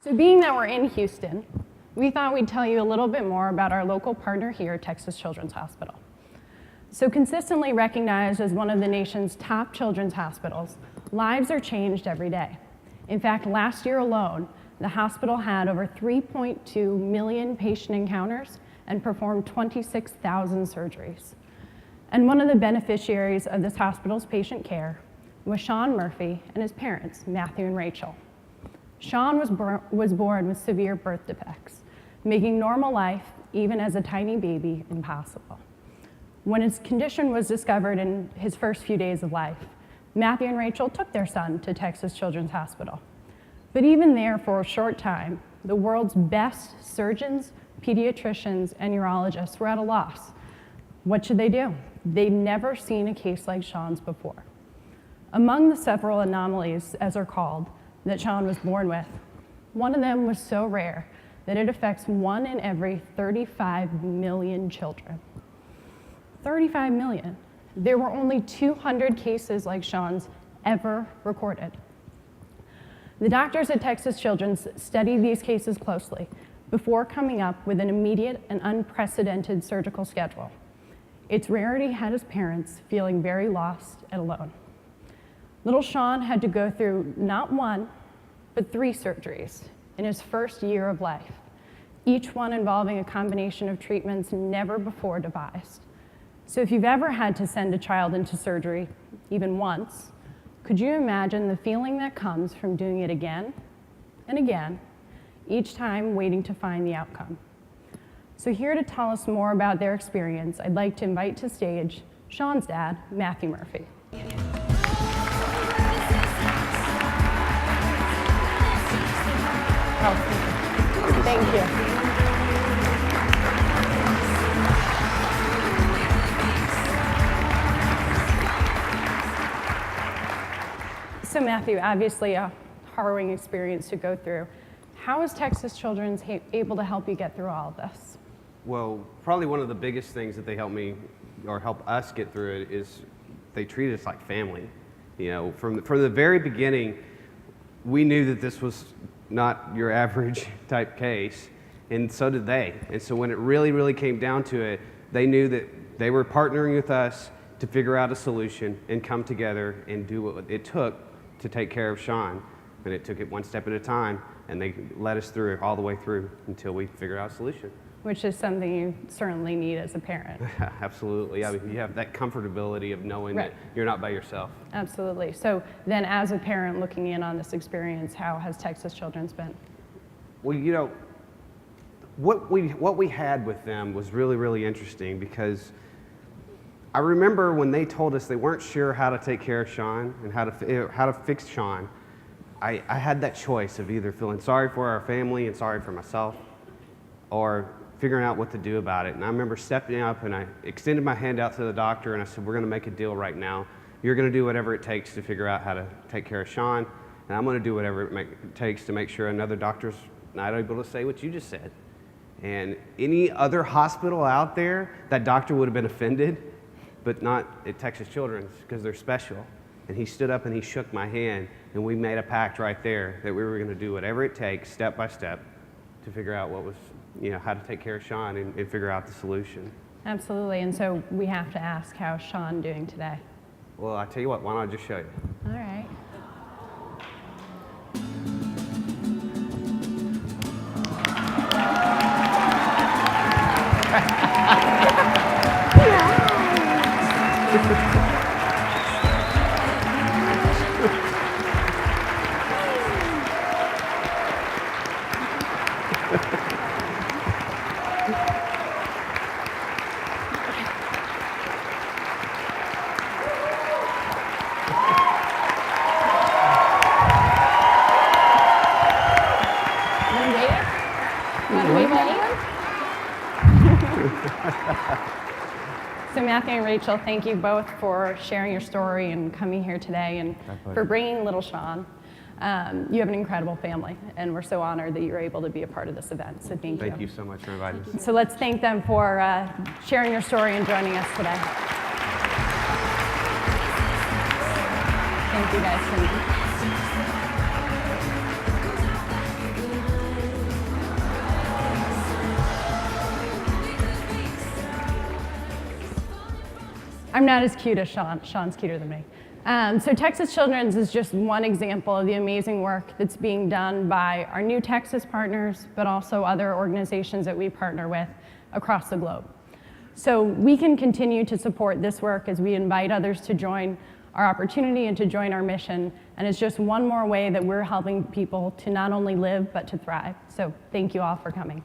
So being that we're in Houston, we thought we'd tell you a little bit more about our local partner here, Texas Children's Hospital. So consistently recognized as one of the nation's top children's hospitals, lives are changed every day. In fact, last year alone, the hospital had over 3.2 million patient encounters and performed 26,000 surgeries. And one of the beneficiaries of this hospital's patient care was Shawn Murphy and his parents, Matthew and Rachel. Shawn was born with severe birth defects, making normal life, even as a tiny baby, impossible. When his condition was discovered in his first few days of life, Matthew and Rachel took their son to Texas Children's Hospital. But even there, for a short time, the world's best surgeons, pediatricians, and urologists were at a loss. What should they do? They'd never seen a case like Shawn's before. Among the several anomalies, as they're called, that Shawn was born with, one of them was so rare that it affects 1 in every 35 million children. 35 million. There were only 200 cases like Shawn's ever recorded. The doctors at Texas Children's studied these cases closely before coming up with an immediate and unprecedented surgical schedule. Its rarity had his parents feeling very lost and alone. Little Shawn had to go through not 1, but 3 surgeries in his first year of life, each one involving a combination of treatments never before devised. So if you've ever had to send a child into surgery, even once, could you imagine the feeling that comes from doing it again and again, each time waiting to find the outcome? So here to tell us more about their experience, I'd like to invite to stage Shawn's dad, Matthew Murphy. Oh, thank you. So Matthew, obviously a harrowing experience to go through. How is Texas Children's able to help you get through all of this? Well, probably one of the biggest things that they help me or help us get through it is they treat us like family. You know, from the very beginning, we knew that this was not your average type case, and so did they. And so when it really came down to it, they knew that they were partnering with us to figure out a solution and come together and do what it took to take care of Shawn. And it took it one step at a time, and they led us through it all the way through until we figured out a solution. Which is something you certainly need as a parent. Absolutely. I mean, you have that comfortability of knowing that you're not by yourself. Absolutely. So then as a parent looking in on this experience, how has Texas Children's been? Well, you know, what we had with them was really interesting, because I remember when they told us they weren't sure how to take care of Shawn and how to fix Shawn. I had that choice of either feeling sorry for our family and sorry for myself, or figuring out what to do about it. And I remember stepping up and I extended my hand out to the doctor and I said, we're gonna make a deal right now. You're gonna do whatever it takes to figure out how to take care of Shawn, and I'm gonna do whatever it takes to make sure another doctor's not able to say what you just said. And any other hospital out there, that doctor would have been offended, but not at Texas Children's, because they're special. And he stood up and he shook my hand, and we made a pact right there that we were gonna do whatever it takes, step by step, to figure out what was, you know, how to take care of Shawn and figure out the solution. Absolutely, and so we have to ask, how's Shawn doing today? Well, I tell you what, why don't I just show you? All right. So Matthew and Rachel, thank you both for sharing your story and coming here today, and for bringing little Shawn. You have an incredible family, and we're so honored that you're able to be a part of this event, so thank you. Thank you so much for inviting us. So let's thank them for sharing your story and joining us today. Thank you guys. I'm not as cute as Shawn. Shawn's cuter than me. So Texas Children's is just one example of the amazing work that's being done by our new Texas partners, but also other organizations that we partner with across the globe. So we can continue to support this work as we invite others to join our opportunity and to join our mission. And it's just one more way that we're helping people to not only live, but to thrive. So thank you all for coming.